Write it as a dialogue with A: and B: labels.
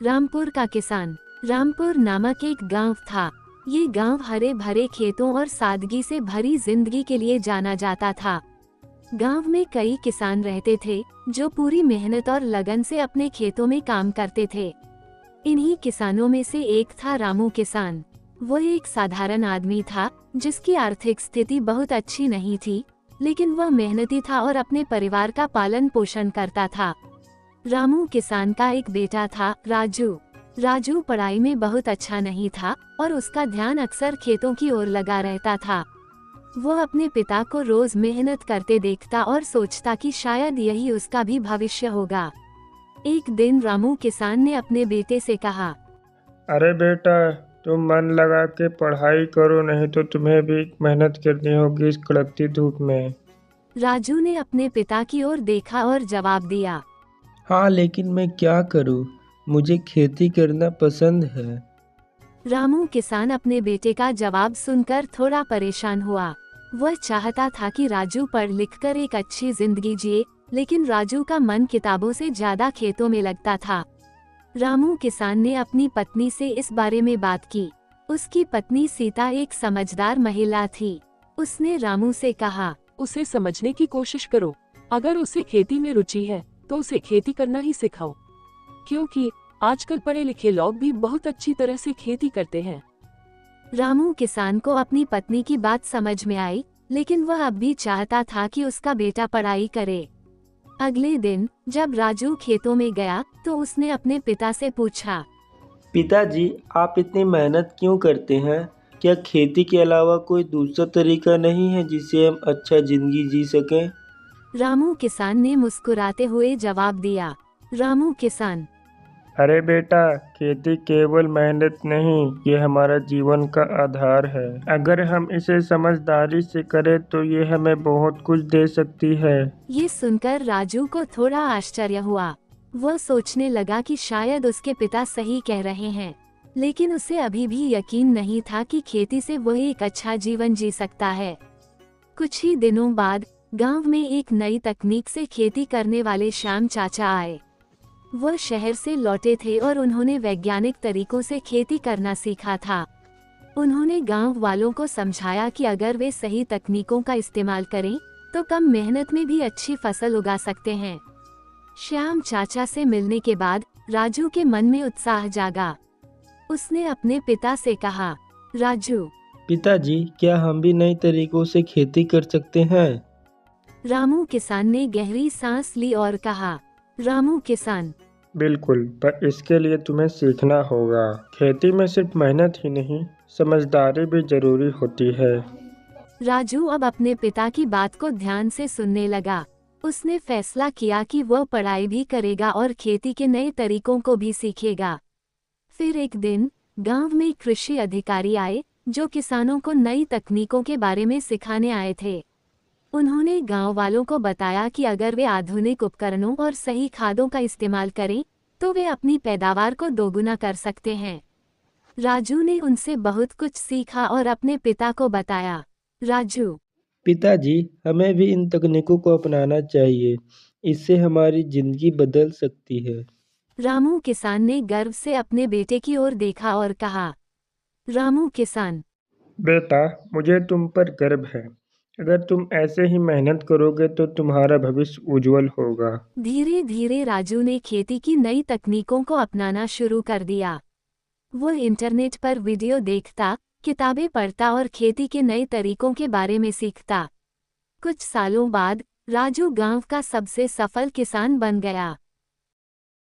A: रामपुर का किसान। रामपुर नामक एक गांव था। ये गांव हरे भरे खेतों और सादगी से भरी जिंदगी के लिए जाना जाता था। गांव में कई किसान रहते थे जो पूरी मेहनत और लगन से अपने खेतों में काम करते थे। इन्हीं किसानों में से एक था रामू किसान। वो एक साधारण आदमी था जिसकी आर्थिक स्थिति बहुत अच्छी नहीं थी, लेकिन वह मेहनती था और अपने परिवार का पालन पोषण करता था। रामू किसान का एक बेटा था, राजू। राजू पढ़ाई में बहुत अच्छा नहीं था और उसका ध्यान अक्सर खेतों की ओर लगा रहता था। वह अपने पिता को रोज मेहनत करते देखता और सोचता कि शायद यही उसका भी भविष्य होगा। एक दिन रामू किसान ने अपने बेटे से कहा,
B: अरे बेटा, तुम मन लगा के पढ़ाई करो, नहीं तो तुम्हें भी मेहनत करनी होगी इस कड़कती धूप में।
A: राजू ने अपने पिता की ओर देखा और जवाब दिया,
C: हाँ, लेकिन मैं क्या करूँ? मुझे खेती करना पसंद है।
A: रामू किसान अपने बेटे का जवाब सुनकर थोड़ा परेशान हुआ। वह चाहता था कि राजू पढ़ लिखकर एक अच्छी जिंदगी जिए, लेकिन राजू का मन किताबों से ज्यादा खेतों में लगता था। रामू किसान ने अपनी पत्नी से इस बारे में बात की। उसकी पत्नी सीता एक समझदार महिला थी। उसने रामू से कहा,
D: उसे समझने की कोशिश करो। अगर उसे खेती में रुचि है तो उसे खेती करना ही सिखाओ, क्योंकि आजकल पढ़े लिखे लोग भी बहुत अच्छी तरह से खेती करते हैं।
A: रामू किसान को अपनी पत्नी की बात समझ में आई, लेकिन वह अब भी चाहता था कि उसका बेटा पढ़ाई करे। अगले दिन जब राजू खेतों में गया तो उसने अपने पिता से पूछा,
C: पिताजी, आप इतनी मेहनत क्यों करते हैं? क्या खेती के अलावा कोई दूसरा तरीका नहीं है जिससे हम अच्छा जिंदगी जी सकें?
A: रामू किसान ने मुस्कुराते हुए जवाब दिया, रामू किसान,
B: अरे बेटा, खेती केवल मेहनत नहीं, ये हमारा जीवन का आधार है। अगर हम इसे समझदारी से करें तो ये हमें बहुत कुछ दे सकती है।
A: ये सुनकर राजू को थोड़ा आश्चर्य हुआ। वह सोचने लगा कि शायद उसके पिता सही कह रहे हैं, लेकिन उसे अभी भी यकीन नहीं था कि खेती से वह एक अच्छा जीवन जी सकता है। कुछ ही दिनों बाद गांव में एक नई तकनीक से खेती करने वाले श्याम चाचा आए। वह शहर से लौटे थे और उन्होंने वैज्ञानिक तरीकों से खेती करना सीखा था। उन्होंने गांव वालों को समझाया कि अगर वे सही तकनीकों का इस्तेमाल करें तो कम मेहनत में भी अच्छी फसल उगा सकते हैं। श्याम चाचा से मिलने के बाद राजू के मन में उत्साह जागा। उसने अपने पिता से कहा, राजू।
C: पिताजी, क्या हम भी नए तरीकों से खेती कर सकते हैं?
A: रामू किसान ने गहरी सांस ली और कहा, रामू किसान,
B: बिल्कुल, पर इसके लिए तुम्हें सीखना होगा। खेती में सिर्फ मेहनत ही नहीं, समझदारी भी जरूरी होती है।
A: राजू अब अपने पिता की बात को ध्यान से सुनने लगा। उसने फैसला किया कि वह पढ़ाई भी करेगा और खेती के नए तरीकों को भी सीखेगा। फिर एक दिन गांव में कृषि अधिकारी आए जो किसानों को नई तकनीकों के बारे में सिखाने आए थे। उन्होंने गांव वालों को बताया कि अगर वे आधुनिक उपकरणों और सही खादों का इस्तेमाल करें तो वे अपनी पैदावार को दोगुना कर सकते हैं। राजू ने उनसे बहुत कुछ सीखा और अपने पिता को बताया। राजू,
C: पिताजी, हमें भी इन तकनीकों को अपनाना चाहिए। इससे हमारी जिंदगी बदल सकती है।
A: रामू किसान ने गर्व से अपने बेटे की ओर देखा और कहा, रामू किसान,
B: बेटा, मुझे तुम पर गर्व है। अगर तुम ऐसे ही मेहनत करोगे तो तुम्हारा भविष्य उज्जवल होगा।
A: धीरे धीरे राजू ने खेती की नई तकनीकों को अपनाना शुरू कर दिया। वो इंटरनेट पर वीडियो देखता, किताबें पढ़ता और खेती के नए तरीकों के बारे में सीखता। कुछ सालों बाद राजू गांव का सबसे सफल किसान बन गया।